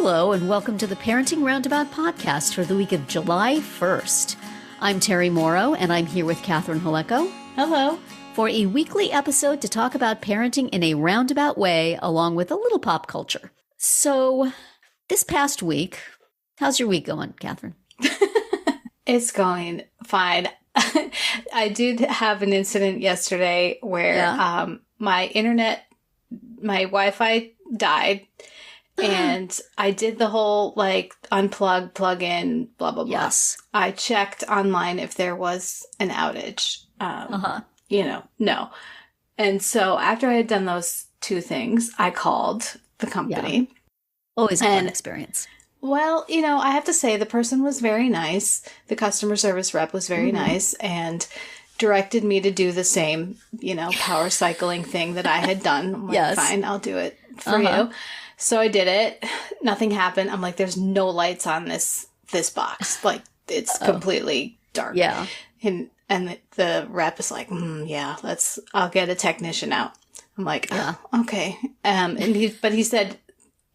Hello, and welcome to the Parenting Roundabout podcast for the week of July 1st. I'm Terry Morrow, and I'm here with Catherine Haleko. Hello. For a weekly episode to talk about parenting in a roundabout way, along with a little pop culture. So, this past week, how's your week going, Catherine? It's going fine. I did have an incident yesterday where my Wi-Fi died. And I did the whole, unplug, plug in, blah, blah, blah. Yes. I checked online if there was an outage. No. And so after I had done those two things, I called the company. Yeah. Always a fun experience. Well, I have to say the person was very nice. The customer service rep was very nice and directed me to do the same, power cycling thing that I had done. I'm like, yes. Fine, I'll do it for you. So I did it. Nothing happened. I'm like, there's no lights on this box. Like, it's completely dark. Yeah. And the rep is like, I'll get a technician out. I'm like, okay. But he said,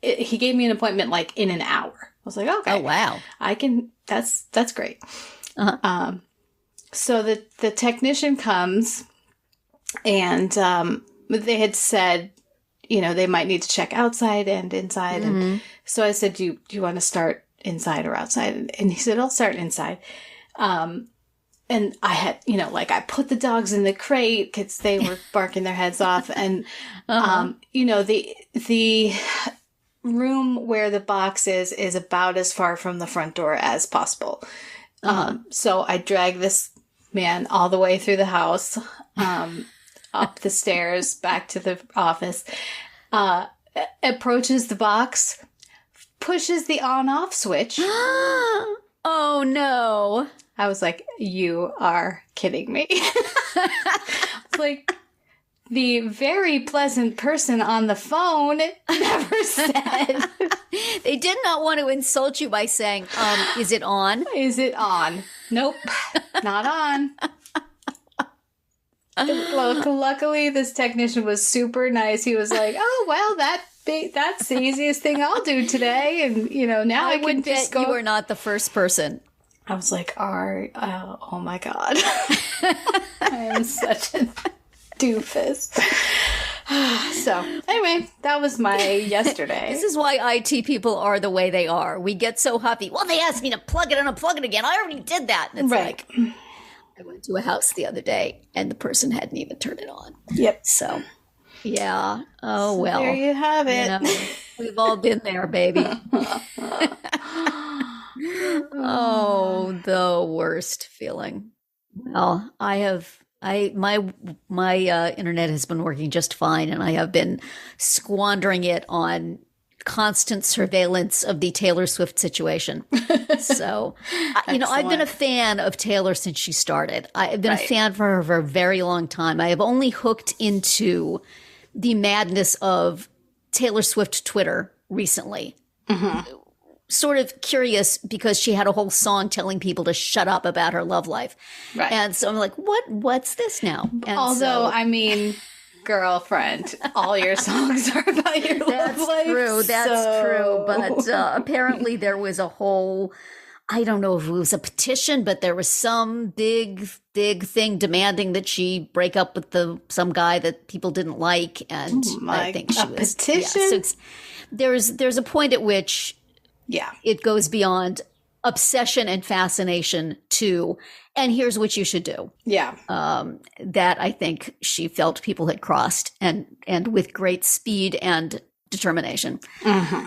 he gave me an appointment in an hour. I was like, okay. Oh, wow. I can, that's great. So the technician comes and, they had said, they might need to check outside and inside. And so I said, do you want to start inside or outside? And he said, I'll start inside. And I had, I put the dogs in the crate because they were barking their heads off. And, the room where the box is about as far from the front door as possible. So I dragged this man all the way through the house, up the stairs, back to the office, approaches the box, pushes the on-off switch. Oh, no. I was like, you are kidding me. It's like, the very pleasant person on the phone never said. They did not want to insult you by saying, is it on? Is it on? Nope, not on. Luckily, this technician was super nice. He was like, oh, well, that's the easiest thing I'll do today. And, now I can just go. You were not the first person. I was like, oh my God. I am such a doofus. So, anyway, that was my yesterday. This is why IT people are the way they are. We get so huffy. Well, they asked me to plug it and unplug it again. I already did that. And it's right. I went to a house the other day and the person hadn't even turned it on. Yep. So, yeah. Oh, well. There you have it. We've all been there, baby. Oh, the worst feeling. Well, my internet has been working just fine, and I have been squandering it on constant surveillance of the Taylor Swift situation. So, I've been a fan of Taylor since she started. I've been a fan for her for a very long time. I have only hooked into the madness of Taylor Swift Twitter recently. Sort of curious because she had a whole song telling people to shut up about her love life. Right. And so I'm like, what's this now? And girlfriend, all your songs are about your love life. That's true. But apparently there was a whole, I don't know if it was a petition, but there was some big thing demanding that she break up with some guy that people didn't like. And I think she was. Petition? Yeah, so there's a point at which it goes beyond obsession and fascination to, and here's what you should do. Yeah. That I think she felt people had crossed and with great speed and determination.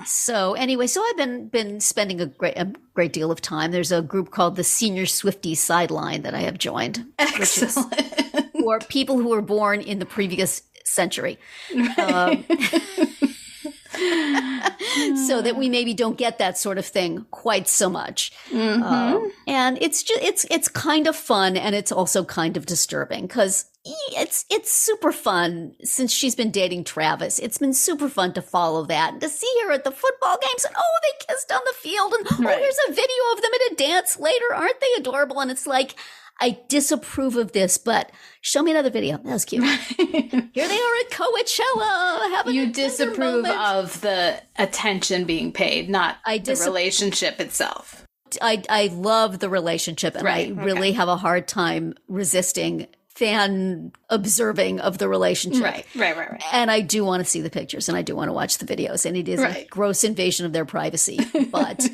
So anyway, I've been spending a great deal of time. There's a group called the Senior Swifties Sideline that I have joined. Excellent. Which is for people who were born in the previous century. Right. So that we maybe don't get that sort of thing quite so much. And it's kind of fun, and it's also kind of disturbing because it's super fun since she's been dating Travis. It's been super fun to follow that and to see her at the football games and they kissed on the field and there's a video of them at a dance later. Aren't they adorable? And it's like, I disapprove of this, but show me another video. That was cute. Here they are at Coachella. Having You a disapprove moment. of the attention being paid, not the relationship itself. I love the relationship, and I really have a hard time resisting fan observing of the relationship. Right. And I do want to see the pictures, and I do want to watch the videos, and it is a gross invasion of their privacy. But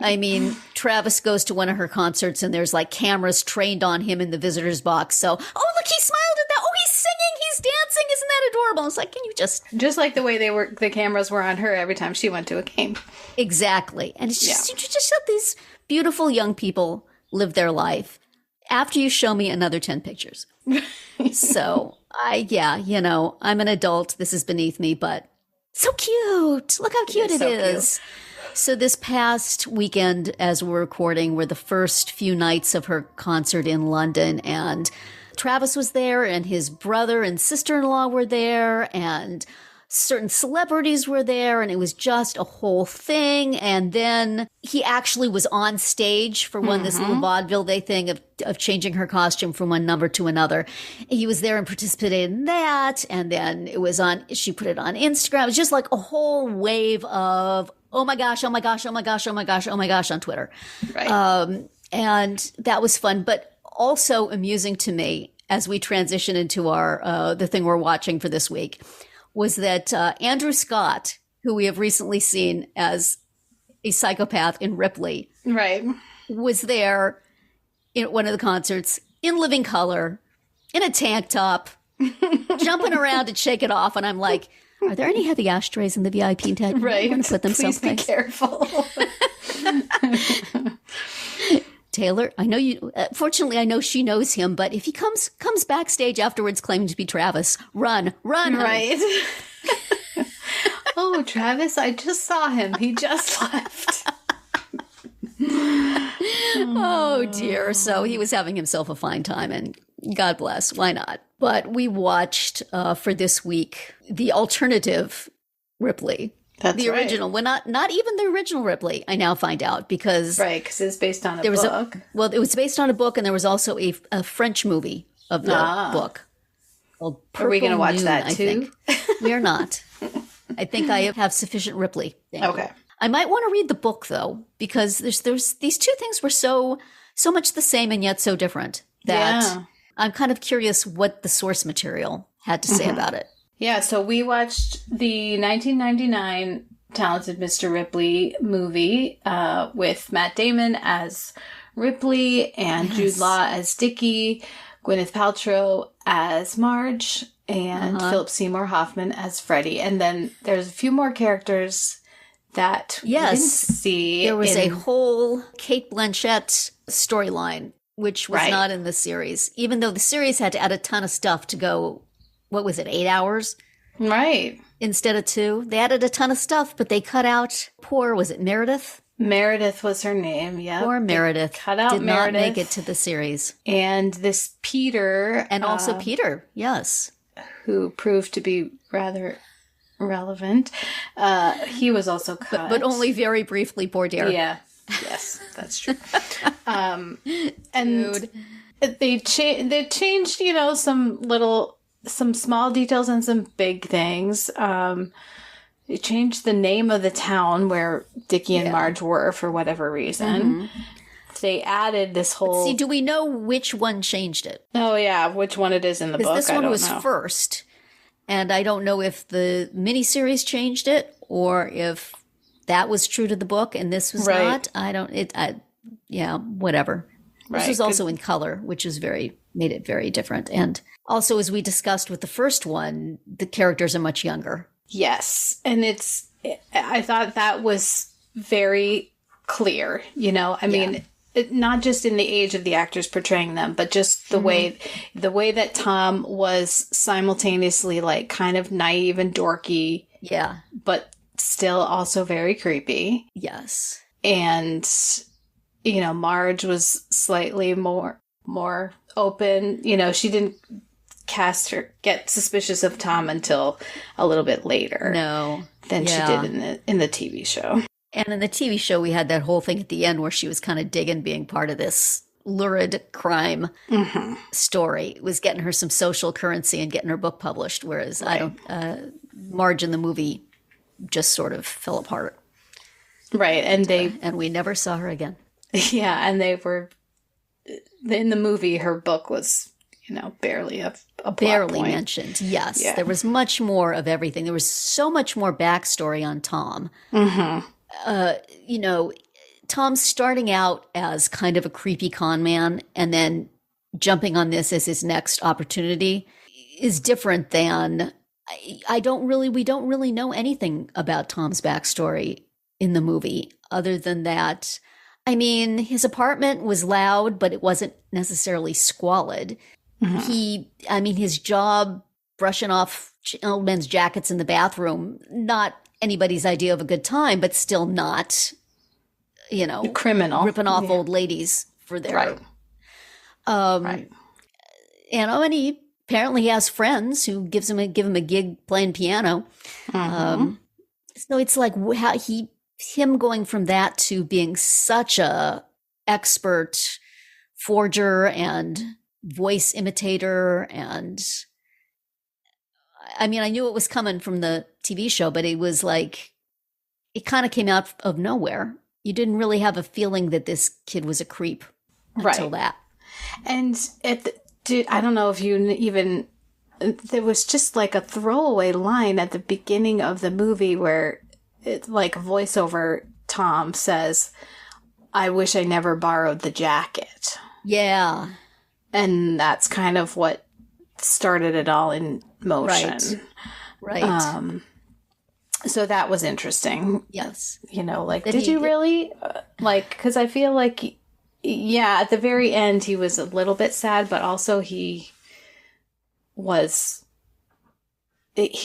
I mean, Travis goes to one of her concerts, and there's like cameras trained on him in the visitor's box. So, oh, look, he smiled at that. Oh, he's singing, he's dancing. Isn't that adorable? It's like, can you just like the way the cameras were on her every time she went to a game. Exactly. And it's just, you just let these beautiful young people live their life after you show me another 10 pictures. So I'm an adult. This is beneath me, but so cute. Look how cute it is. So this past weekend, as we're recording, were the first few nights of her concert in London, and Travis was there, and his brother and sister-in-law were there, and certain celebrities were there, and it was just a whole thing. And then he actually was on stage for this little vaudeville day thing of changing her costume from one number to another. He was there and participated in that. And then she put it on Instagram. It was just like a whole wave of, oh my gosh, oh my gosh, oh my gosh, oh my gosh, oh my gosh on Twitter. Right. And that was fun, but also amusing to me as we transition into our, the thing we're watching for this week, was that Andrew Scott, who we have recently seen as a psychopath in Ripley, was there in one of the concerts in living color, in a tank top, jumping around to shake it off. And I'm like, are there any heavy ashtrays in the VIP tent? Right. I'm going to put them Please someplace. be careful. Taylor, I know you. Fortunately, I know she knows him. But if he comes backstage afterwards claiming to be Travis, run! Right. Oh, Travis! I just saw him. He just left. Oh dear! So he was having himself a fine time, and God bless. Why not? But we watched for this week the alternative Ripley. That's the original. Well, not even the original Ripley, I now find out, because because it's based on a book. It was based on a book, and there was also a French movie of the book called Purple Are we going to watch Moon, that too? I think. We are not. I think I have sufficient Ripley. Okay. I might want to read the book though, because there's these two things were so much the same and yet so different that I'm kind of curious what the source material had to say about it. Yeah, so we watched the 1999 Talented Mr. Ripley movie with Matt Damon as Ripley and Jude Law as Dickie, Gwyneth Paltrow as Marge, and Philip Seymour Hoffman as Freddie. And then there's a few more characters that we didn't see. There was a whole Kate Blanchett storyline, which was not in the series, even though the series had to add a ton of stuff to go. What was it, 8 hours? Right. Instead of 2. They added a ton of stuff, but they cut out was it Meredith? Meredith was her name, yeah. Poor Meredith. Cut out Did Meredith. not make it to the series. And this Peter. And also Peter, yes. Who proved to be rather relevant. He was also cut. But only very briefly, poor dear. Yeah. Yes, that's true. And they changed, some small details and some big things. They changed the name of the town where Dickie and Marge were for whatever reason. They added this whole... See, do we know which one changed it? Oh, yeah, which one it is in the book. This one was first, and I don't know if the miniseries changed it or if that was true to the book and this was not. Whatever. This was also in color, which is made it very different. And also, as we discussed with the first one, the characters are much younger. Yes. And I thought that was very clear, mean, not just in the age of the actors portraying them, but just the way that Tom was simultaneously like kind of naive and dorky. Yeah. But still also very creepy. Yes. And, Marge was slightly more open. She didn't get suspicious of Tom until a little bit later. No. Than she did in the TV show. And in the TV show, we had that whole thing at the end where she was kind of digging being part of this lurid crime story. It was getting her some social currency and getting her book published, whereas Marge in the movie just sort of fell apart. Right, and we never saw her again. Yeah, and they were in the movie. Her book was, barely a barely point. Mentioned. Yes, there was much more of everything. There was so much more backstory on Tom. Tom's starting out as kind of a creepy con man, and then jumping on this as his next opportunity is different than. We don't really know anything about Tom's backstory in the movie, other than that. I mean, his apartment was loud, but it wasn't necessarily squalid. His job brushing off men's jackets in the bathroom, not anybody's idea of a good time, but still not, criminal. Ripping off old ladies for their. Right. And he apparently has friends who give him a gig playing piano. So it's like how him going from that to being such a expert forger and voice imitator, and I knew it was coming from the TV show, but it was like it kind of came out of nowhere. You didn't really have a feeling that this kid was a creep until that. And I don't know if you even, there was just like a throwaway line at the beginning of the movie where it, like voiceover Tom says, "I wish I never borrowed the jacket." Yeah. And that's kind of what started it all in motion. Right. So that was interesting. Yes. Did you really? Because I feel like, at the very end, he was a little bit sad, but also he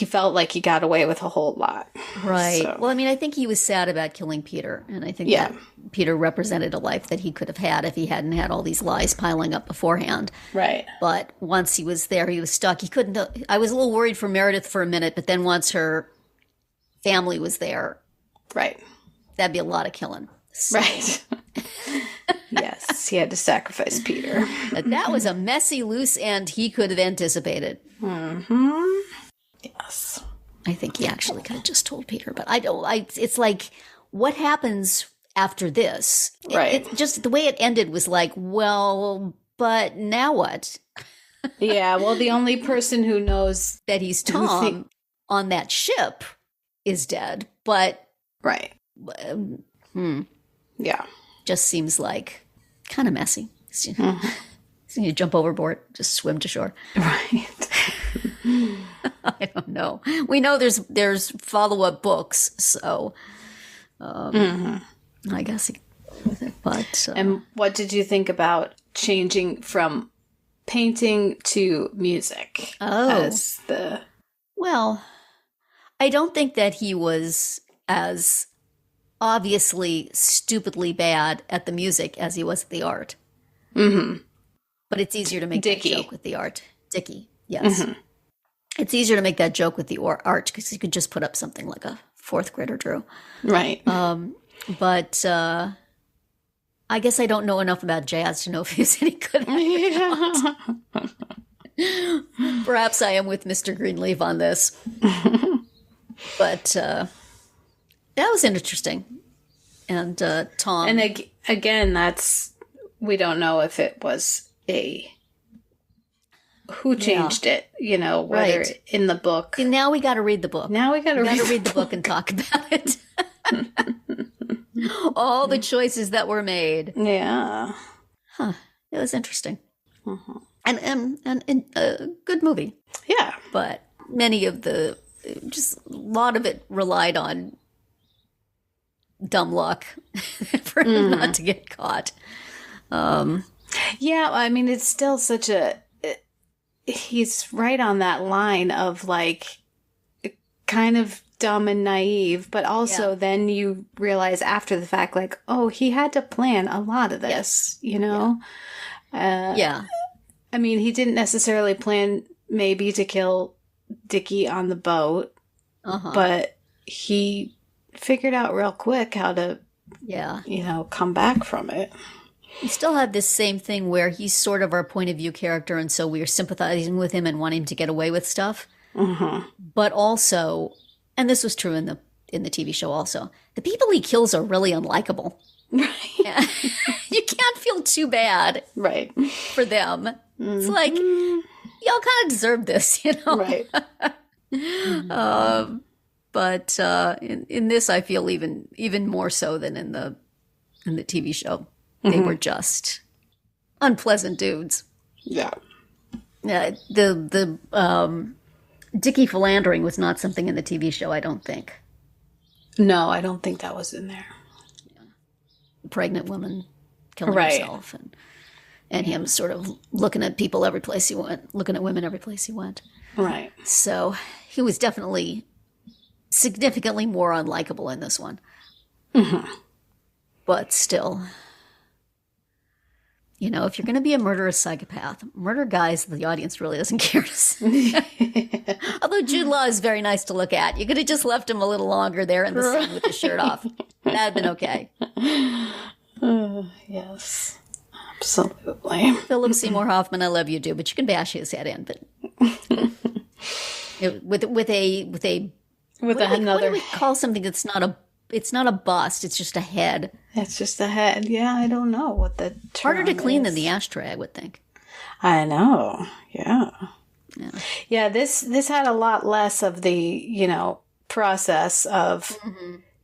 felt like he got away with a whole lot. Right. So. Well, I think he was sad about killing Peter. And I think that Peter represented a life that he could have had if he hadn't had all these lies piling up beforehand. Right. But once he was there, he was stuck. He couldn't. I was a little worried for Meredith for a minute, but then once her family was there. Right. That'd be a lot of killing. So. Right. Yes. He had to sacrifice Peter. That was a messy loose end he could have anticipated. Yes. I think he actually could have just told Peter, but it's like, what happens after this? Right. It just the way it ended was like, well, but now what? Yeah, well, the only person who knows that he's Tom on that ship is dead, but right. Yeah. Just seems like kind of messy. So you jump overboard, just swim to shore. Right. I don't know. We know there's follow-up books, so I guess. But and what did you think about changing from painting to music? Well, I don't think that he was as obviously stupidly bad at the music as he was at the art. But it's easier to make that joke with the art. Dickie, yes. It's easier to make that joke with the art because you could just put up something like a fourth grader drew. Right. But I guess I don't know enough about jazz to know if he's any good at it. Perhaps I am with Mr. Greenleaf on this. But that was interesting. And Tom. And again, we don't know if it was who changed it, whether in the book. See, now we got to read the book. Now we got to read the book and talk about it. All the choices that were made. Yeah. Huh. It was interesting. And a good movie. Yeah. But many of just a lot of it relied on dumb luck for him not to get caught. Yeah, it's still such he's right on that line of like kind of dumb and naive, but also then you realize after the fact, like, oh, he had to plan a lot of this, He didn't necessarily plan maybe to kill Dickie on the boat, but he figured out real quick how to, come back from it. We still have this same thing where he's sort of our point of view character, and so we are sympathizing with him and wanting him to get away with stuff. Mm-hmm. But also, and this was true in the TV show also, the people he kills are really unlikable. Right. You can't feel too bad Right. for them. It's like, y'all kind of deserve this, you know? Right. But in this, I feel even more so than in the TV show. They were just unpleasant dudes. Yeah. The Dickie philandering was not something in the TV show, I don't think. No, I don't think that was in there. Pregnant woman killing Right. herself, and him sort of looking at people every place he went, looking at women every place he went. Right. So he was definitely significantly more unlikable in this one. Mm-hmm. But still, you know, if you're going to be a murderous psychopath, murder guys the audience really doesn't care to see. Although Jude Law is very nice to look at. You could have just left him a little longer there in the sun with his shirt off. That'd been okay. Yes. Absolutely. Philip Seymour Hoffman, I love you, dude, but you can bash his head in. But with another. What do we call something that's not a? It's not a bust. It's just a head. It's just a head. Yeah, I don't know what the term Harder to clean is. than the ashtray, I would think. I know. Yeah. Yeah. Yeah, this had a lot less of the, you know, process of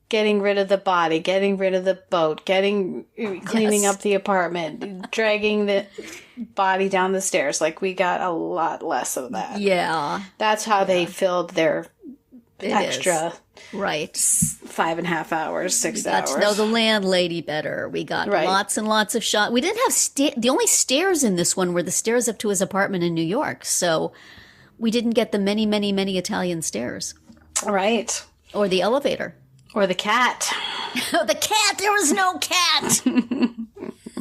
getting rid of the body, getting rid of the boat, cleaning Yes. up the apartment, dragging the body down the stairs. Like, we got a lot less of that. Yeah. That's how they filled their It extra is. Right. 5.5 hours, 6 Got hours. to know the landlady better. We got Right. lots and lots of shots. We didn't have the only stairs in this one were the stairs up to his apartment in New York. So we didn't get the many, many, many Italian stairs Right. or the elevator. Or the cat. Oh, the cat! There was no cat.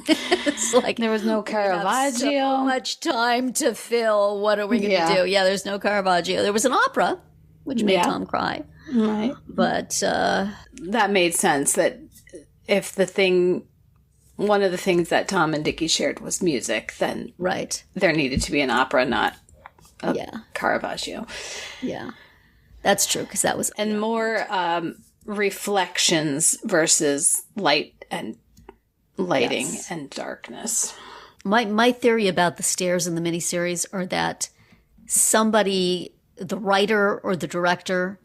It's like There was no Caravaggio. so much time to fill. What are we going to Yeah. do? Yeah, there's no Caravaggio. There was an opera, which made Yeah. Tom cry. Right. But That made sense that if one of the things that Tom and Dickie shared was music, then right, there needed to be an opera, not a yeah, Caravaggio. yeah, that's true because that was And more reflections versus light and lighting Yes. and darkness. my theory about the stairs in the miniseries are that somebody, the writer or the director,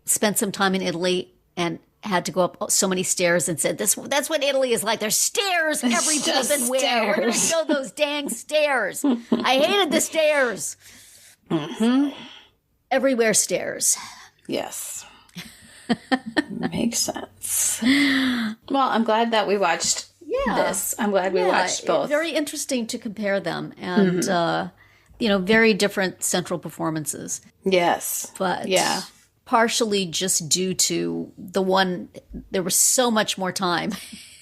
spent some time in Italy and had to go up so many stairs and said, that's what Italy is like. There's stairs every just building where. We're going to stairs. show those dang stairs. I hated the stairs. Everywhere stairs. Yes. Makes sense. Well, I'm glad that we watched this. I'm glad we watched both. Very interesting to compare them and, very different central performances. Yes. But yeah. partially just due to the one, there was so much more time.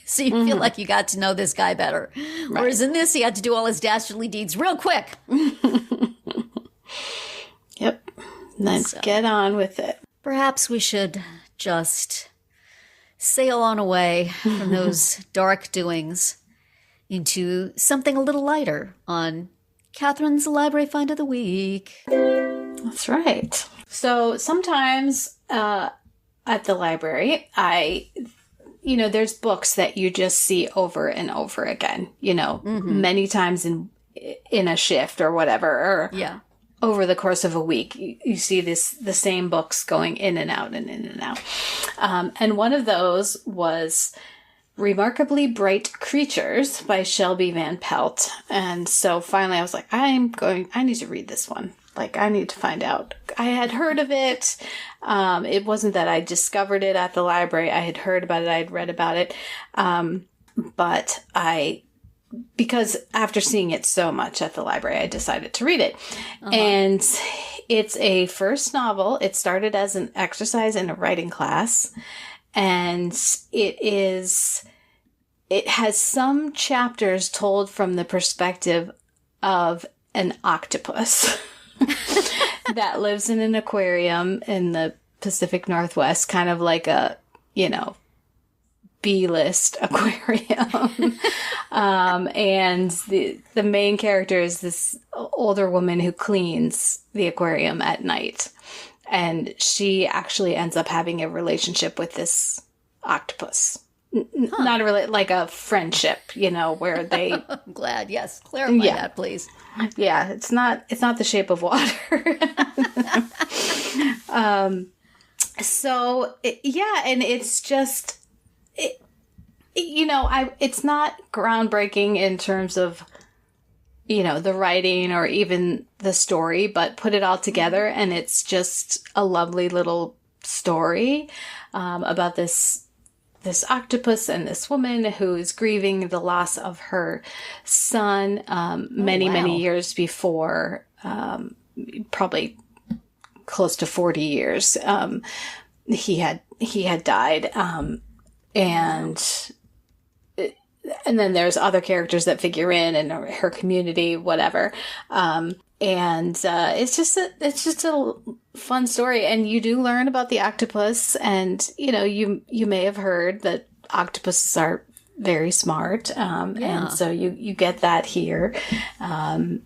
So you feel like you got to know this guy better. Right. Whereas in this, he had to do all his dastardly deeds real quick. Yep. Let's get on with it. Perhaps we should just sail on away from those dark doings into something a little lighter on Catherine's Library Find of the Week. That's right. So sometimes at the library, there's books that you just see over and over again, many times in a shift or whatever, or Yeah. over the course of a week. You see the same books going in and out and in and out. And one of those was Remarkably Bright Creatures by Shelby Van Pelt. And so finally I was like, I need to read this one. Like, I need to find out. I had heard of it. It wasn't that I discovered it at the library. I had heard about it. I had read about it. But because after seeing it so much at the library, I decided to read it. And it's a first novel. It started as an exercise in a writing class. And it has some chapters told from the perspective of an octopus that lives in an aquarium in the Pacific Northwest, kind of like a, B-list aquarium. And the main character is this older woman who cleans the aquarium at night. And she actually ends up having a relationship with this octopus. Not like a friendship, where they... I'm glad. Yes. Clarify that, please. Yeah. It's not the shape of water. And it's just, it's not groundbreaking in terms of, the writing or even the story, but put it all together and it's just a lovely little story, about this octopus and this woman who is grieving the loss of her son, many years before, probably close to 40 years. He had died. And then there's other characters that figure in and her community, whatever. It's just a fun story. And you do learn about the octopus and, you may have heard that octopuses are very smart. And so you get that here. And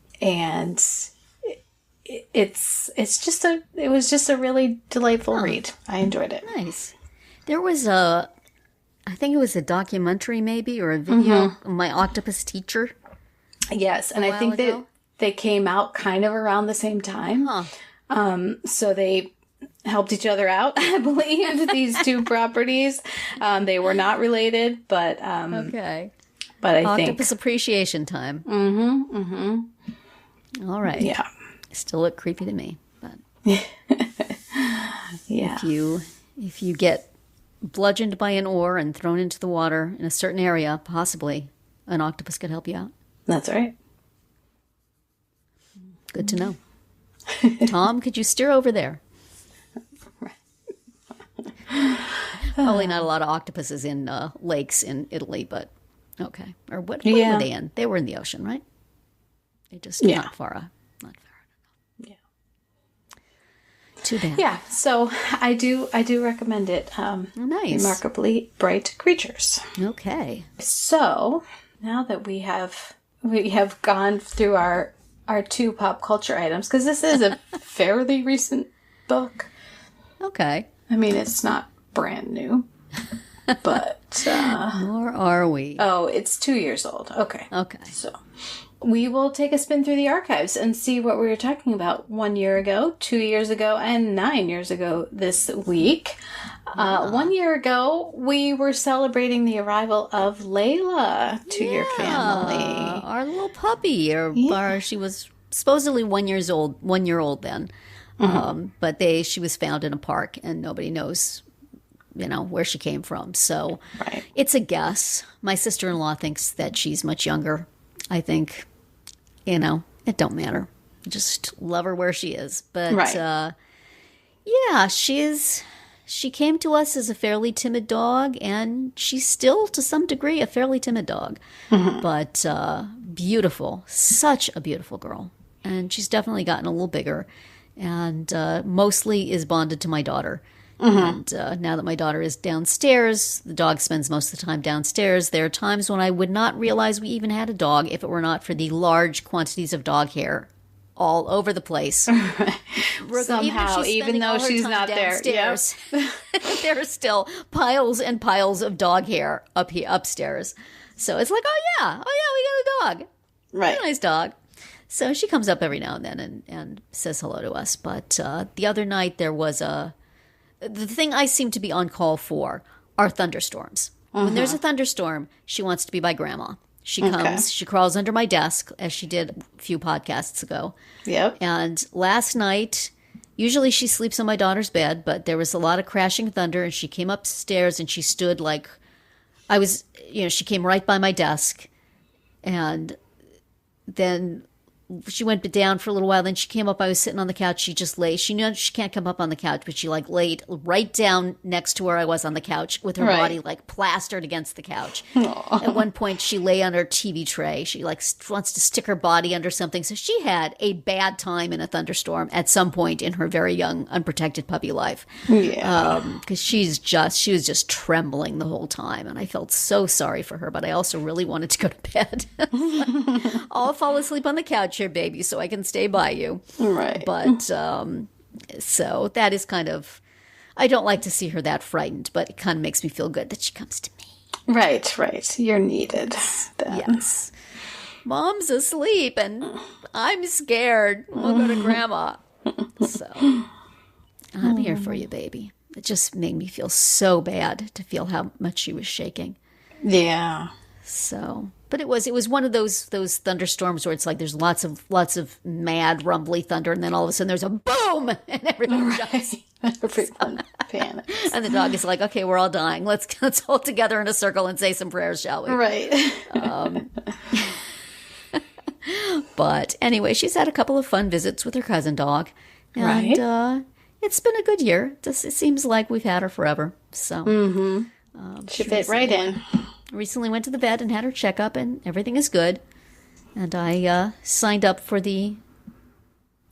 it was just a really delightful read. I enjoyed it. Nice. There was I think it was a documentary maybe or a video of My Octopus Teacher. Yes. And I think that they came out kind of around the same time. So they helped each other out, I believe, these two properties. They were not related, but okay. But I think Octopus Appreciation Time. All right. Yeah. Still look creepy to me, but yeah. If you get bludgeoned by an oar and thrown into the water in a certain area, possibly an octopus could help you out. That's right. Good to know. Tom, could you steer over there? Probably not a lot of octopuses in lakes in Italy, but okay. Or what were they in? They were in the ocean, right? They just not far enough. Yeah. Too bad. Yeah. So I do recommend it. Nice. Remarkably Bright Creatures. Okay. So now that we have gone through our two pop culture items, because this is a fairly recent book. Okay. I mean, it's not brand new, but nor are we. Oh, it's 2 years old. Okay. So we will take a spin through the archives and see what we were talking about 1 year ago, 2 years ago, and 9 years ago this week. 1 year ago, we were celebrating the arrival of Layla to your family. Our little puppy. She was supposedly 1 year old then. But she was found in a park and nobody knows, where she came from. So It's a guess. My sister-in-law thinks that she's much younger. I think, it don't matter. Just love her where she is. But she came to us as a fairly timid dog, and she's still, to some degree, a fairly timid dog. But beautiful. Such a beautiful girl. And she's definitely gotten a little bigger. And mostly is bonded to my daughter. And now that my daughter is downstairs, the dog spends most of the time downstairs. There are times when I would not realize we even had a dog if it were not for the large quantities of dog hair all over the place. Somehow, even though she's not there. Yep. There are still piles and piles of dog hair upstairs. So it's like, we got a dog. Right. A nice dog. So she comes up every now and then and says hello to us. But the other night there was the thing I seem to be on call for are thunderstorms. When there's a thunderstorm, she wants to be by Grandma. She comes, she crawls under my desk, as she did a few podcasts ago. Yep. And last night, usually she sleeps on my daughter's bed, but there was a lot of crashing thunder, and she came upstairs and she stood she came right by my desk. And then she went down for a little while. Then she came up. I was sitting on the couch. She just lay. She knew she can't come up on the couch, but she like laid right down next to where I was on the couch with her body like plastered against the couch. Aww. At one point, she lay on her TV tray. She like wants to stick her body under something. So she had a bad time in a thunderstorm at some point in her very young, unprotected puppy life. Yeah. Because she was just trembling the whole time. And I felt so sorry for her, but I also really wanted to go to bed. I'll fall asleep on the couch here, baby, so I can stay by you. Right. But, so that is kind of, I don't like to see her that frightened, but it kind of makes me feel good that she comes to me. Right. You're needed. Then. Yes. Mom's asleep and I'm scared. We'll go to Grandma. So I'm here for you, baby. It just made me feel so bad to feel how much she was shaking. Yeah. So, but it was one of those thunderstorms where it's like there's lots of mad rumbly thunder, and then all of a sudden there's a boom, and everything jumps. Everyone panics. And the dog is like, "Okay, we're all dying. Let's all together in a circle and say some prayers, shall we?" Right. But anyway, she's had a couple of fun visits with her cousin dog, and it's been a good year. It seems like we've had her forever. So she fit right in. Recently went to the vet and had her checkup, and everything is good. And I signed up for the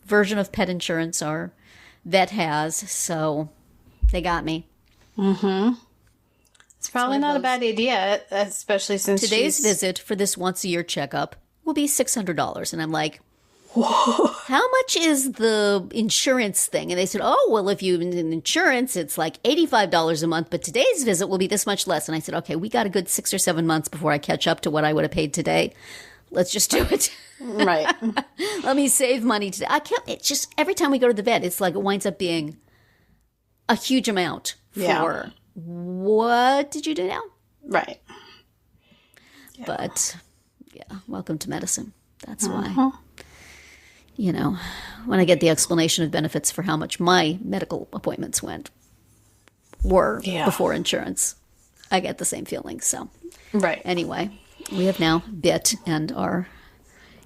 version of pet insurance our vet has, so they got me. It's probably not a bad idea, especially since today's visit for this once-a-year checkup will be $600. And I'm like, whoa. How much is the insurance thing? And they said, oh, well, if you in insurance, it's like $85 a month, but today's visit will be this much less. And I said, okay, we got a good 6 or 7 months before I catch up to what I would have paid today. Let's just do it. Right. Let me save money today. I can't, it's just every time we go to the vet, it's like it winds up being a huge amount for what did you do now? Right. Yeah. But yeah, welcome to medicine. That's why. You know, when I get the explanation of benefits for how much my medical appointments were before insurance, I get the same feeling. So, anyway, we have now bit and are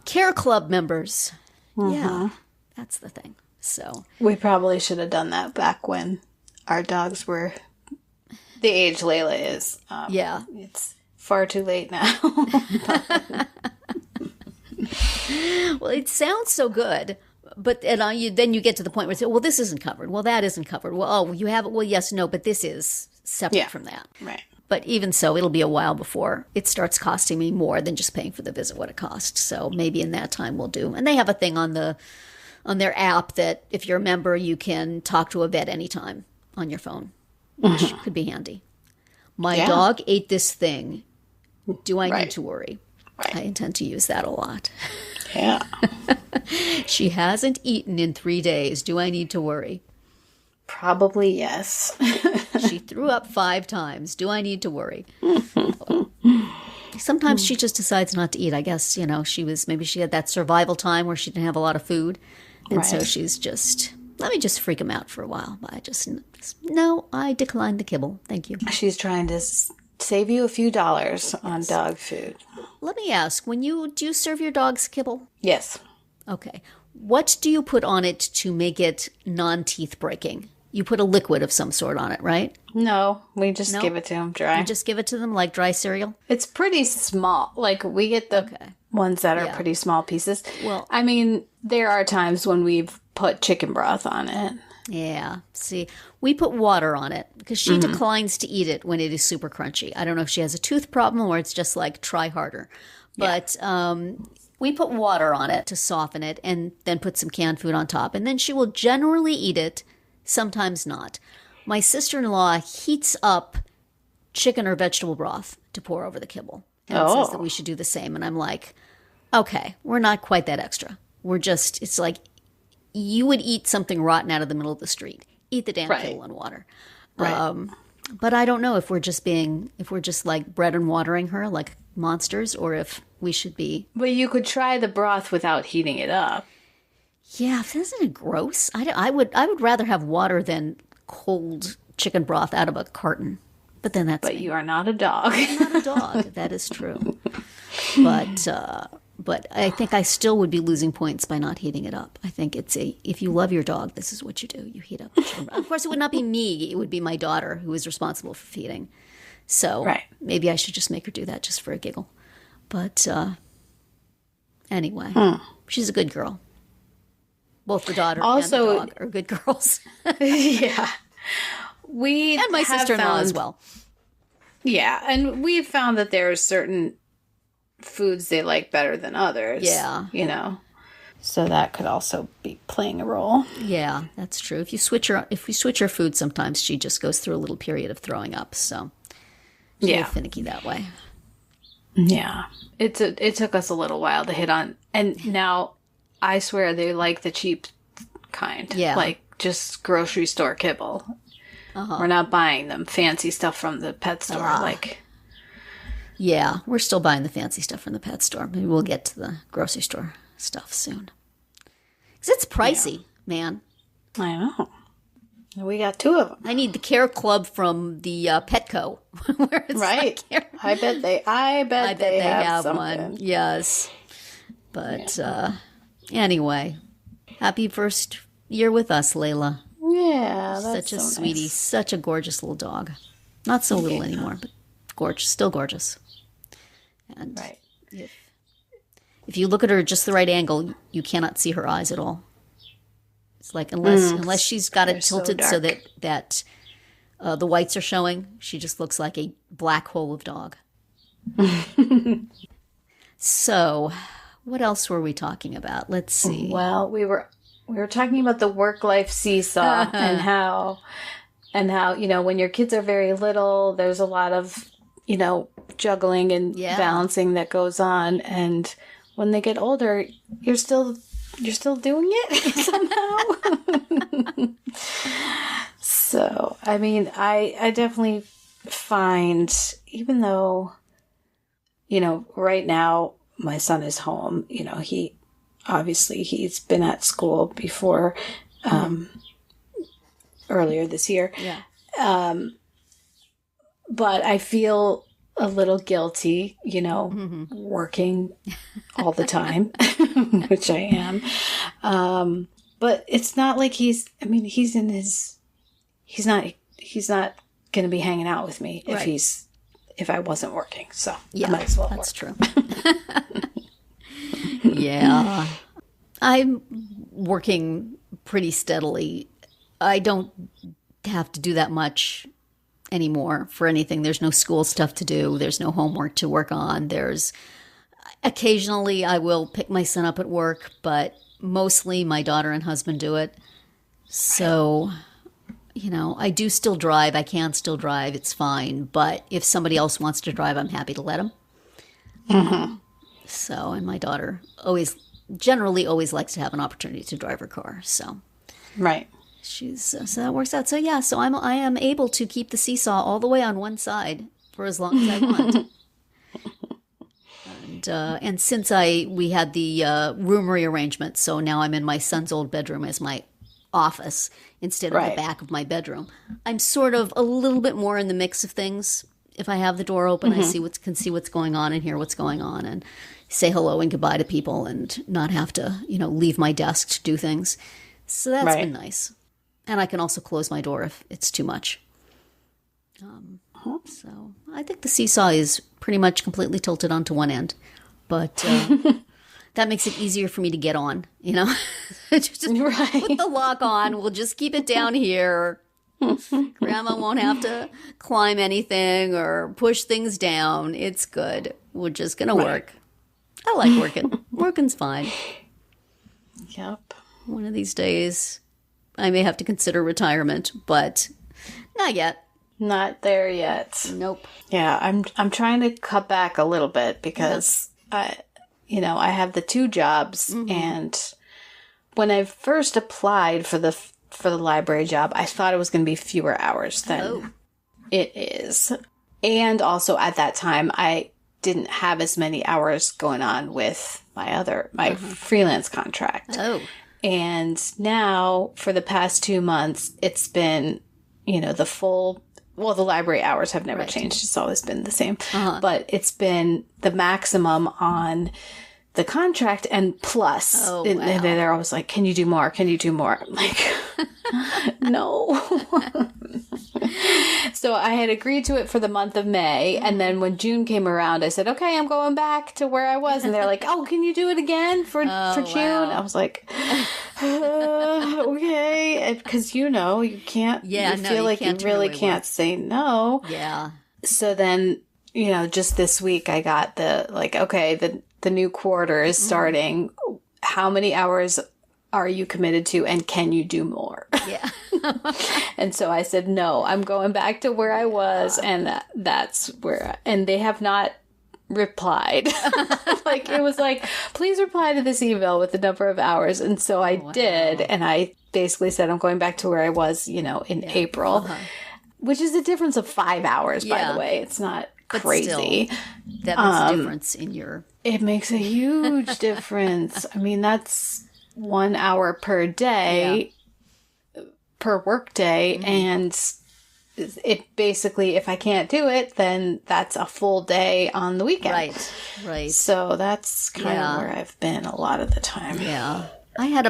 care club members. Yeah, that's the thing. So we probably should have done that back when our dogs were the age Layla is. It's far too late now. Well, it sounds so good, but then you get to the point where you say, well, this isn't covered. Well, that isn't covered. Well, oh, you have it. Well, yes, no, but this is separate from that. Right. But even so, it'll be a while before it starts costing me more than just paying for the visit what it costs. So maybe in that time we'll do. And they have a thing on their app that if you're a member, you can talk to a vet anytime on your phone, which could be handy. My dog ate this thing. Do I need to worry? Right. I intend to use that a lot. Yeah. She hasn't eaten in 3 days. Do I need to worry? Probably yes. She threw up 5 times. Do I need to worry? Sometimes she just decides not to eat. I guess, maybe she had that survival time where she didn't have a lot of food. And so she's just, let me just freak him out for a while. I declined the kibble. Thank you. She's trying to save you a few dollars on dog food. Let me ask, do you serve your dogs kibble? Yes. Okay. What do you put on it to make it non-teeth breaking? You put a liquid of some sort on it, right? No, we just give it to them dry. You just give it to them like dry cereal? It's pretty small. Like, we get the ones that are pretty small pieces. Well, I mean, there are times when we've put chicken broth on it. Yeah. See, we put water on it because she declines to eat it when it is super crunchy. I don't know if she has a tooth problem or it's just like try harder. But we put water on it to soften it and then put some canned food on top. And then she will generally eat it, sometimes not. My sister-in-law heats up chicken or vegetable broth to pour over the kibble. And says that we should do the same. And I'm like, okay, we're not quite that extra. It's like, you would eat something rotten out of the middle of the street. Eat the damn kibble and water. Right. But I don't know if we're just like bread and watering her like monsters, or if we should be. Well, you could try the broth without heating it up. Yeah, isn't it gross? I would rather have water than cold chicken broth out of a carton. But then that's. But you are not a dog. I'm not a dog. That is true. But But I think I still would be losing points by not heating it up. I think if you love your dog, this is what you do. You heat up the chamber. Of course, it would not be me. It would be my daughter who is responsible for feeding. So maybe I should just make her do that just for a giggle. But anyway, she's a good girl. Both the daughter and the dog are good girls. Yeah. And my sister-in-law as well. Yeah, and we've found that there are certain foods they like better than others. Yeah. You know. So that could also be playing a role. Yeah, that's true. If we switch her food sometimes, she just goes through a little period of throwing up. So she's a little finicky that way. Yeah. It took us a little while to hit on, and now I swear they like the cheap kind. Yeah. Like just grocery store kibble. We're not buying them fancy stuff from the pet store. Yeah, we're still buying the fancy stuff from the pet store. Maybe we'll get to the grocery store stuff soon. Because it's pricey, man. I know. We got 2 of them. I need the Care Club from the Petco. Where it's right. I bet they have one. Yes. But anyway, happy first year with us, Layla. Yeah, that's such a sweetie, nice. Such a gorgeous little dog. Not so little anymore, but gorgeous, still gorgeous. And if you look at her just the right angle, you cannot see her eyes at all. It's like unless she's got it tilted so that the whites are showing, she just looks like a black hole of dog. So, what else were we talking about? Let's see. Well, we were talking about the work-life seesaw and how when your kids are very little, there's a lot of juggling and balancing that goes on, and when they get older, you're still doing it somehow. So, I mean, I definitely find, even though right now my son is home, he's been at school before earlier this year. Yeah. But I feel a little guilty, working all the time, which I am. But it's not like he's not going to be hanging out with me if I wasn't working. So I might as well work. That's true. Yeah. I'm working pretty steadily. I don't have to do that much anymore for anything. There's no school stuff to do. There's no homework to work on. Occasionally I will pick my son up at work, but mostly my daughter and husband do it. So, I do still drive. I can still drive. It's fine. But if somebody else wants to drive, I'm happy to let them. Mm-hmm. So, and my daughter generally always likes to have an opportunity to drive her car. So, right. So that works out. So yeah, so I am able to keep the seesaw all the way on one side for as long as I want. And since we had the room rearrangement, so now I'm in my son's old bedroom as my office instead of the back of my bedroom. I'm sort of a little bit more in the mix of things. If I have the door open, I can see what's going on and hear what's going on and say hello and goodbye to people and not have to, leave my desk to do things. So that's been nice. And I can also close my door if it's too much. So I think the seesaw is pretty much completely tilted onto one end. But that makes it easier for me to get on, just put the lock on. We'll just keep it down here. Grandma won't have to climb anything or push things down. It's good. We're just going to work. I like working. Working's fine. Yep. One of these days, I may have to consider retirement, but not yet. Not there yet. Nope. Yeah, I'm trying to cut back a little bit because I have the 2 jobs, and when I first applied for the library job, I thought it was going to be fewer hours than it is. And also at that time, I didn't have as many hours going on with my freelance contract. Oh. And now for the past 2 months, it's been, the library hours have never changed. It's always been the same. But it's been the maximum on the contract and plus. Oh, and wow. they're always like, can you do more? Can you do more? I'm like, no. So I had agreed to it for the month of May. And then when June came around, I said, okay, I'm going back to where I was. And they're like, oh, can you do it again for June? Wow. I was like, okay. Because, you can't, Yeah, you no, feel you like you can't turn really away can't work. say no. Yeah. So then, just this week I got okay, the new quarter is starting. How many hours are you committed to, and can you do more? Yeah. And so I said, no, I'm going back to where I was. And that's where, and they have not replied. It was like, please reply to this email with the number of hours. And so I did. And I basically said, I'm going back to where I was, in April, which is a difference of 5 hours, by the way. It's not crazy. Still, that makes a difference in your... It makes a huge difference. I mean, that's 1 hour per day, per work day. And it basically, if I can't do it, then that's a full day on the weekend. Right. So that's kind of where I've been a lot of the time. Yeah. I had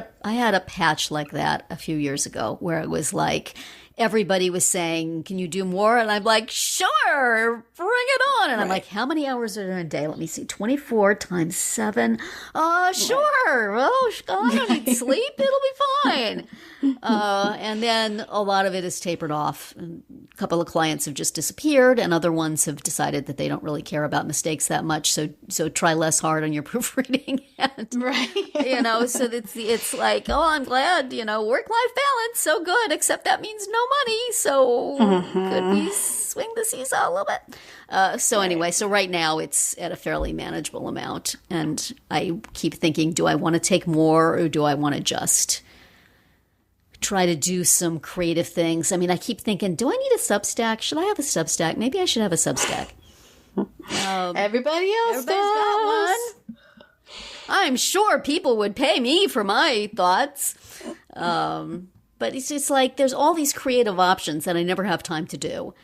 a patch like that a few years ago where it was like everybody was saying, can you do more? And I'm like, sure, bring it on. And I'm like, how many hours are in a day? Let me see, 24 times 7. Sure. Oh, I don't need sleep. It'll be fine. And then a lot of it is tapered off. And a couple of clients have just disappeared, and other ones have decided that they don't really care about mistakes that much. So try less hard on your proofreading. And, so it's like, oh, I'm glad, work-life balance, so good, except that means no money. So could we swing the seesaw a little bit? Anyway, so right now it's at a fairly manageable amount. And I keep thinking, do I want to take more, or do I want to just try to do some creative things? I mean, I keep thinking, do I need a Substack? Should I have a Substack? Maybe I should have a Substack. Everybody's got one. I'm sure people would pay me for my thoughts. But it's just like there's all these creative options that I never have time to do.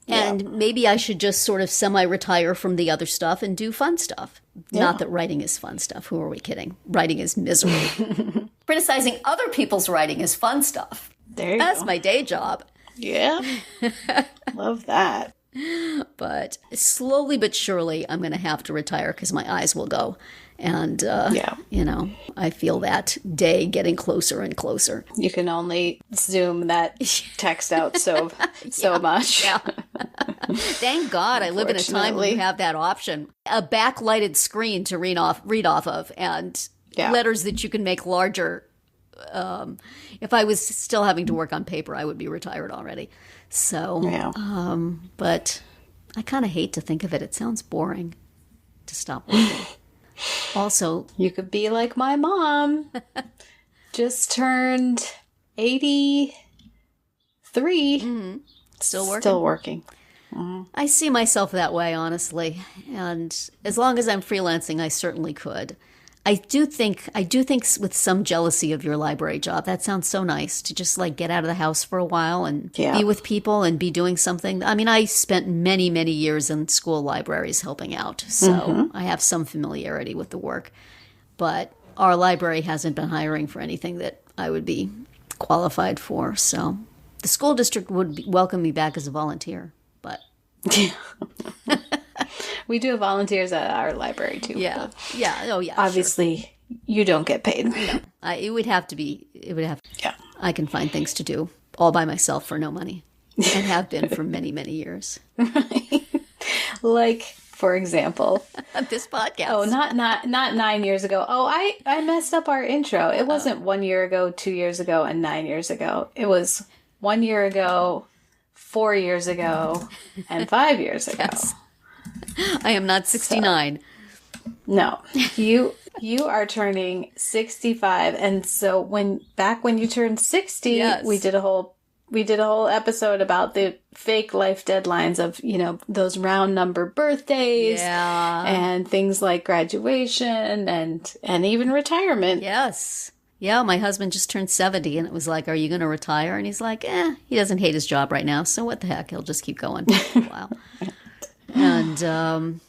And maybe I should just sort of semi-retire from the other stuff and do fun stuff. Not that writing is fun stuff. Who are we kidding? Writing is misery. Criticizing other people's writing is fun stuff. That's my day job. Yeah. Love that. But slowly but surely, I'm going to have to retire because my eyes will go. And, I feel that day getting closer and closer. You can only zoom that text out so much. Yeah. Thank God I live in a time when you have that option. A backlighted screen to read off of, and letters that you can make larger. If I was still having to work on paper, I would be retired already. So, but I kind of hate to think of it. It sounds boring to stop working. Also, you could be like my mom. Just turned 83. Mm-hmm. Still working? Still working. I see myself that way, honestly. And as long as I'm freelancing, I certainly could. I do think with some jealousy of your library job. That sounds so nice to just like get out of the house for a while and be with people and be doing something. I mean, I spent many, many years in school libraries helping out, so I have some familiarity with the work. But our library hasn't been hiring for anything that I would be qualified for. So the school district would welcome me back as a volunteer, but... We do have volunteers at our library, too. Yeah. Yeah. Oh, yeah. Obviously, you don't get paid. No. It would have to be. Yeah. I can find things to do all by myself for no money. And have been for many, many years. Right. Like, for example. This podcast. Oh, not 9 years ago. Oh, I messed up our intro. It wasn't 1 year ago, 2 years ago, and 9 years ago. It was 1 year ago, 4 years ago, and 5 years ago. Yes. I am not 69. So, no, you are turning 65, and so when you turned 60, we did a whole episode about the fake life deadlines of those round number birthdays, and things like graduation and even retirement. Yes. Yeah, my husband just turned 70, and it was like, are you going to retire? And he's like, he doesn't hate his job right now, so what the heck? He'll just keep going for a while. And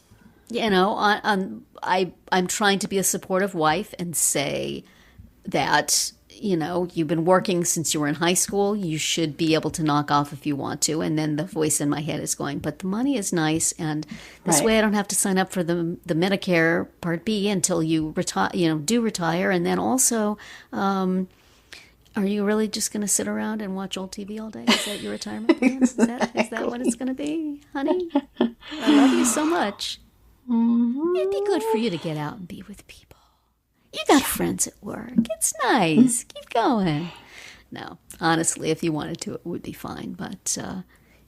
I'm trying to be a supportive wife and say that, you've been working since you were in high school. You should be able to knock off if you want to. And then the voice in my head is going, but the money is nice. And this way I don't have to sign up for the Medicare Part B until you retire, do retire. And then also, are you really just going to sit around and watch old TV all day? Is that your retirement plan? Exactly. Is that what it's going to be, honey? I love you so much. Mm-hmm. It'd be good for you to get out and be with people. You got friends at work. It's nice. Keep going. No, honestly, if you wanted to, it would be fine. But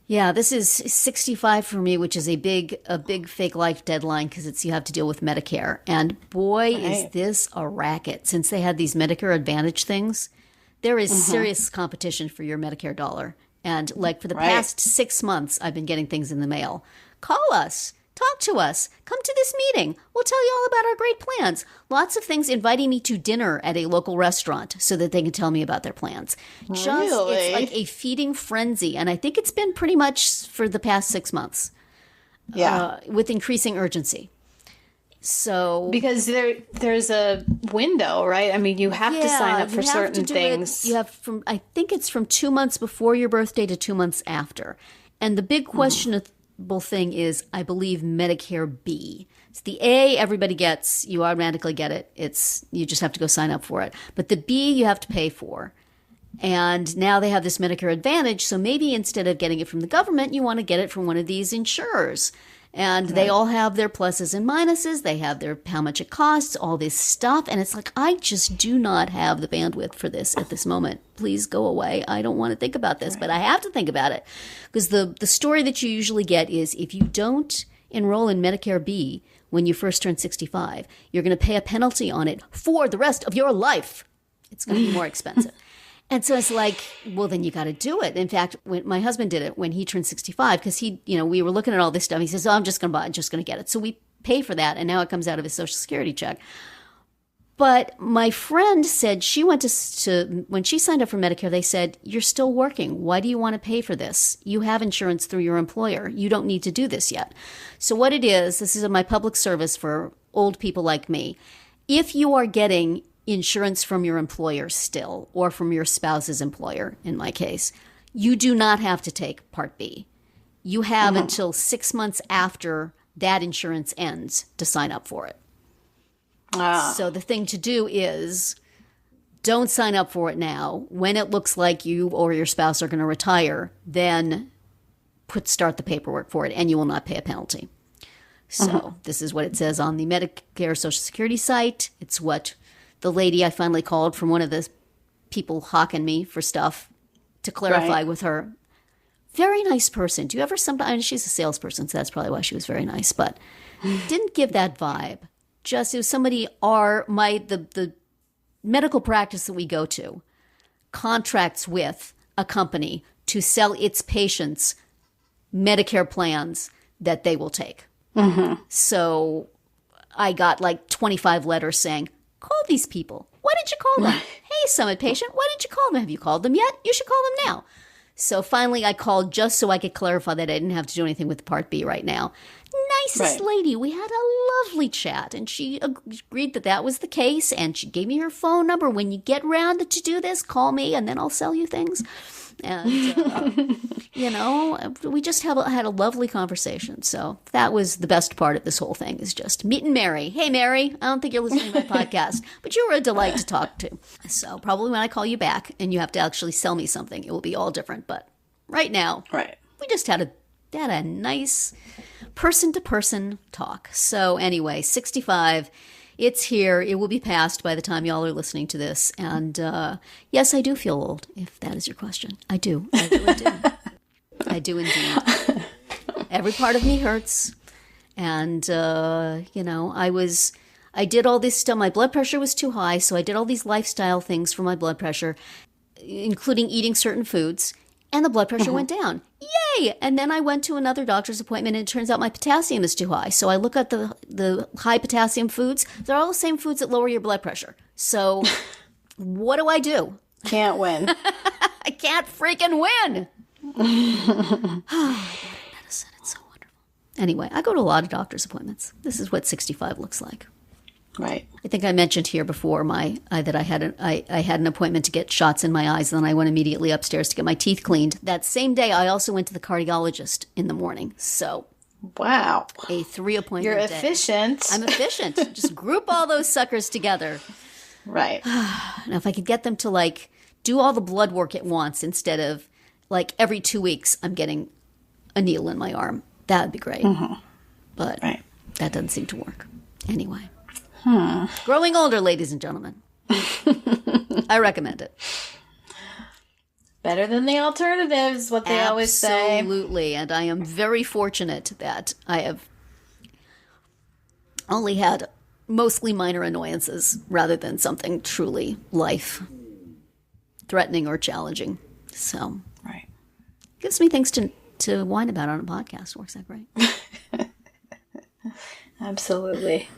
this is 65 for me, which is a big fake life deadline because you have to deal with Medicare. And boy, is this a racket. Since they had these Medicare Advantage things, there is serious competition for your Medicare dollar. And like for the past 6 months, I've been getting things in the mail. Call us. Talk to us. Come to this meeting. We'll tell you all about our great plans. Lots of things inviting me to dinner at a local restaurant so that they can tell me about their plans. Really? It's like a feeding frenzy. And I think it's been pretty much for the past 6 months. Yeah. With increasing urgency. So because there's a window, right? I mean, you have to sign up for certain things. You have I think it's from 2 months before your birthday to 2 months after. And the big questionable thing is, I believe, Medicare B. It's the A everybody gets. You automatically get it. You just have to go sign up for it. But the B you have to pay for. And now they have this Medicare Advantage. So maybe instead of getting it from the government, you want to get it from one of these insurers. And they all have their pluses and minuses. They have their how much it costs, all this stuff. And it's like, I just do not have the bandwidth for this at this moment. Please go away. I don't want to think about this, but I have to think about it. Because the story that you usually get is if you don't enroll in Medicare B when you first turn 65, you're going to pay a penalty on it for the rest of your life. It's going to be more expensive. And so it's like, well, then you got to do it. In fact, when my husband did it when he turned 65, because we were looking at all this stuff. He says, "Oh, I'm just going to get it." So we pay for that, and now it comes out of his Social Security check. But my friend said she went to when she signed up for Medicare, they said, "You're still working. Why do you want to pay for this? You have insurance through your employer. You don't need to do this yet." So what it is, this is my public service for old people like me. If you are getting insurance from your employer still, or from your spouse's employer, in my case, you do not have to take Part B. You have until 6 months after that insurance ends to sign up for it. So the thing to do is don't sign up for it now. When it looks like you or your spouse are going to retire, then start the paperwork for it, and you will not pay a penalty. So this is what it says on the Medicare Social Security site. It's what the lady I finally called from one of the people hawking me for stuff to clarify with her. Very nice person. Do you ever sometimes, she's a salesperson, so that's probably why she was very nice, but didn't give that vibe. Just, it was somebody, the medical practice that we go to contracts with a company to sell its patients Medicare plans that they will take. So I got like 25 letters saying, call these people. Why didn't you call them? Hey, Summit patient, why didn't you call them? Have you called them yet? You should call them now. So finally I called just so I could clarify that I didn't have to do anything with Part B right now. Nicest lady. We had a lovely chat, and she agreed that that was the case, and she gave me her phone number. When you get round to do this, call me, and then I'll sell you things. And, we just had a lovely conversation. So that was the best part of this whole thing, is just meeting Mary. Hey, Mary, I don't think you're listening to my podcast, but you were a delight to talk to. So probably when I call you back and you have to actually sell me something, it will be all different. But right now, we just had a nice person-to-person talk. So anyway, 65, it's here. It will be past by the time y'all are listening to this. And yes, I do feel old, if that is your question. I do. I really do. I do indeed. Every part of me hurts. And, I did all this stuff. My blood pressure was too high, so I did all these lifestyle things for my blood pressure, including eating certain foods. And the blood pressure went down. Yay! And then I went to another doctor's appointment, and it turns out my potassium is too high. So I look at the high potassium foods. They're all the same foods that lower your blood pressure. So what do? Can't win. I can't freaking win. Medicine, it's so wonderful. Anyway, I go to a lot of doctor's appointments. This is what 65 looks like. Right. I think I mentioned here before that I had an appointment to get shots in my eyes, and then I went immediately upstairs to get my teeth cleaned. That same day, I also went to the cardiologist in the morning. So, wow, a 3-appointment You're day. efficient. I'm efficient. Just group all those suckers together. Right. Now, if I could get them to like do all the blood work at once instead of like every 2 weeks, I'm getting a needle in my arm. That'd be great. But that doesn't seem to work. Anyway. Growing older, ladies and gentlemen. I recommend it. Better than the alternatives, what they always say. Absolutely. And I am very fortunate that I have only had mostly minor annoyances rather than something truly life-threatening or challenging. So, gives me things to whine about on a podcast. Works out great. Absolutely.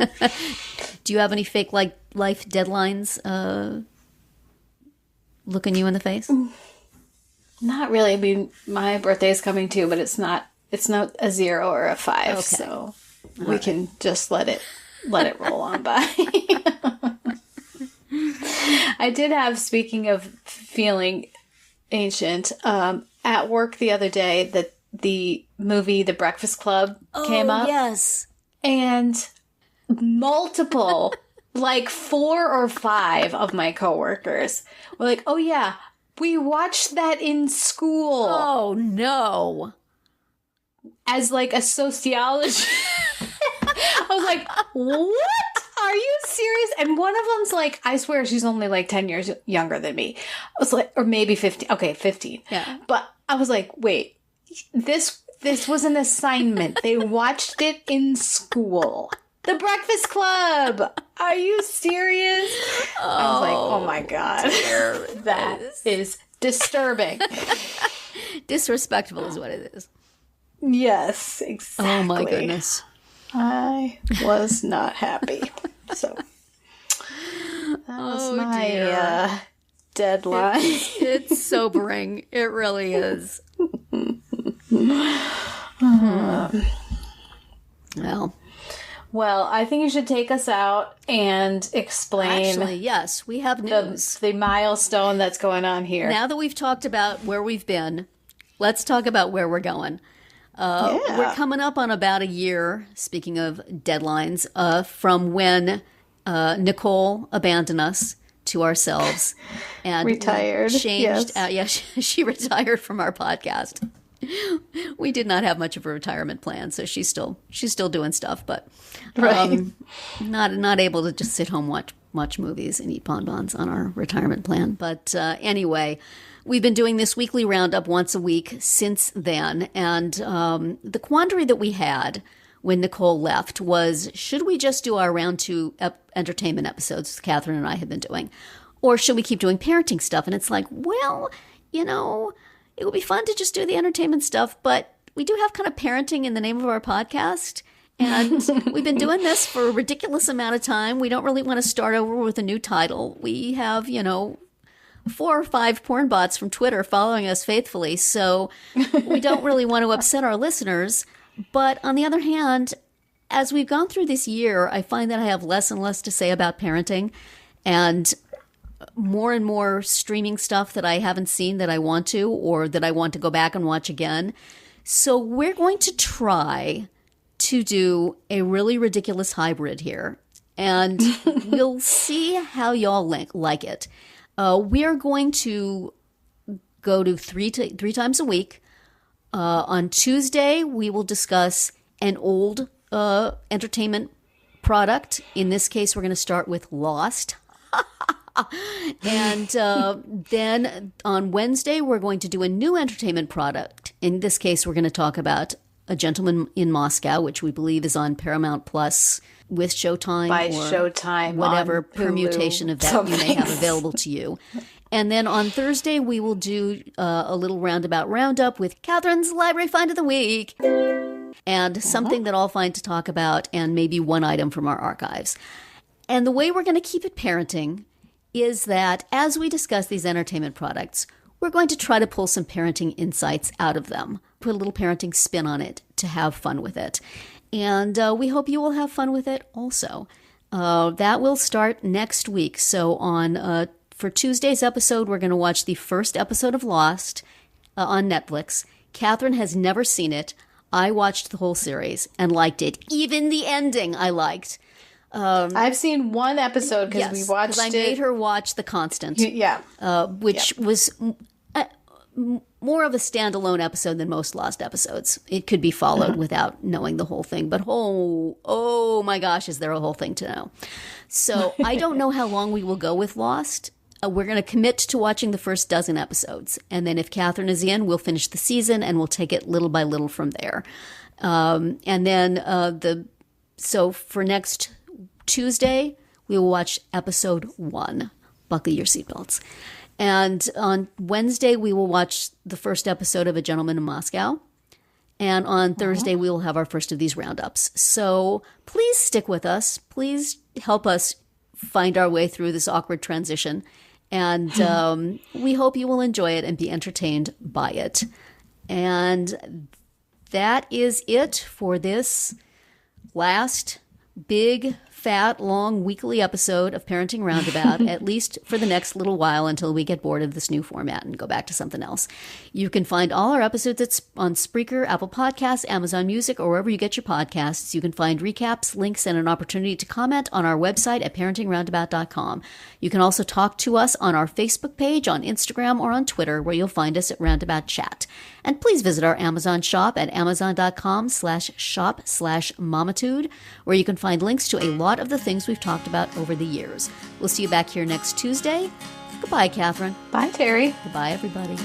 Do you have any fake life deadlines looking you in the face? Not really. I mean, my birthday is coming too, but it's not a 0 or a 5, okay. So we can just let it roll on by. I did have, speaking of feeling ancient, at work the other day that the movie The Breakfast Club came up. Yes. And multiple, like 4 or 5 of my coworkers were like, oh yeah, we watched that in school. Oh no. As like a sociology. I was like, what? Are you serious? And one of them's like, I swear she's only like 10 years younger than me. I was like, or maybe 15. Okay, 15. Yeah. But I was like, wait, this was an assignment. They watched it in school. The Breakfast Club. Are you serious? I was like, oh my God. That is disturbing. Disrespectful is what it is. Yes, exactly. Oh my goodness. I was not happy. So that was my deadline. It's sobering. It really is. Well, I think you should take us out and explain. Actually, yes, we have news. The milestone that's going on here. Now that we've talked about where we've been, let's talk about where we're going. We're coming up on about a year, speaking of deadlines, from when Nicole abandoned us to ourselves and retired. Changed. Yes. She retired from our podcast. We did not have much of a retirement plan, so she's still doing stuff, but not able to just sit home, watch movies and eat bonbons on our retirement plan. But anyway, we've been doing this weekly roundup once a week since then, and the quandary that we had when Nicole left was, should we just do our round 2 entertainment episodes Catherine and I have been doing, or should we keep doing parenting stuff? And it's like, well, it would be fun to just do the entertainment stuff, but we do have kind of parenting in the name of our podcast. And we've been doing this for a ridiculous amount of time. We don't really want to start over with a new title. We have, 4 or 5 porn bots from Twitter following us faithfully. So we don't really want to upset our listeners. But on the other hand, as we've gone through this year, I find that I have less and less to say about parenting. And more streaming stuff that I haven't seen that I want to, or that I want to go back and watch again. So we're going to try to do a really ridiculous hybrid here, and we'll see how y'all like it. We're going to go to three times a week. On Tuesday, we will discuss an old entertainment product. In this case, we're going to start with Lost. And then on Wednesday, we're going to do a new entertainment product. In this case, we're going to talk about A Gentleman in Moscow, which we believe is on Paramount Plus with Showtime. By Showtime. Whatever permutation of that you may have available to you. And then on Thursday, we will do a little roundup with Catherine's Library Find of the Week. And something that I'll find to talk about, and maybe one item from our archives. And the way we're going to keep it parenting is that as we discuss these entertainment products, we're going to try to pull some parenting insights out of them, put a little parenting spin on it to have fun with it. And we hope you will have fun with it also. That will start next week. So for Tuesday's episode, we're going to watch the first episode of Lost on Netflix. Catherine has never seen it. I watched the whole series and liked it. Even the ending I liked. I've seen one episode because we watched it. I made her watch The Constant. Which was more of a standalone episode than most Lost episodes. It could be followed without knowing the whole thing. But oh my gosh, is there a whole thing to know? So I don't know how long we will go with Lost. We're going to commit to watching the first dozen episodes. And then if Catherine is in, we'll finish the season and we'll take it little by little from there. And then so for next Tuesday, we will watch episode 1. Buckle your seatbelts. And on Wednesday, we will watch the first episode of A Gentleman in Moscow. And on Thursday, we will have our first of these roundups. So please stick with us. Please help us find our way through this awkward transition. And we hope you will enjoy it and be entertained by it. And that is it for this last big, fat, long, weekly episode of Parenting Roundabout, at least for the next little while until we get bored of this new format and go back to something else. You can find all our episodes on Spreaker, Apple Podcasts, Amazon Music, or wherever you get your podcasts. You can find recaps, links, and an opportunity to comment on our website at parentingroundabout.com. You can also talk to us on our Facebook page, on Instagram, or on Twitter, where you'll find us at Roundabout Chat. And please visit our Amazon shop at amazon.com/shop/momitude, where you can find links to a lot of the things we've talked about over the years. We'll see you back here next Tuesday. Goodbye, Catherine. Bye, Terry. Goodbye, everybody.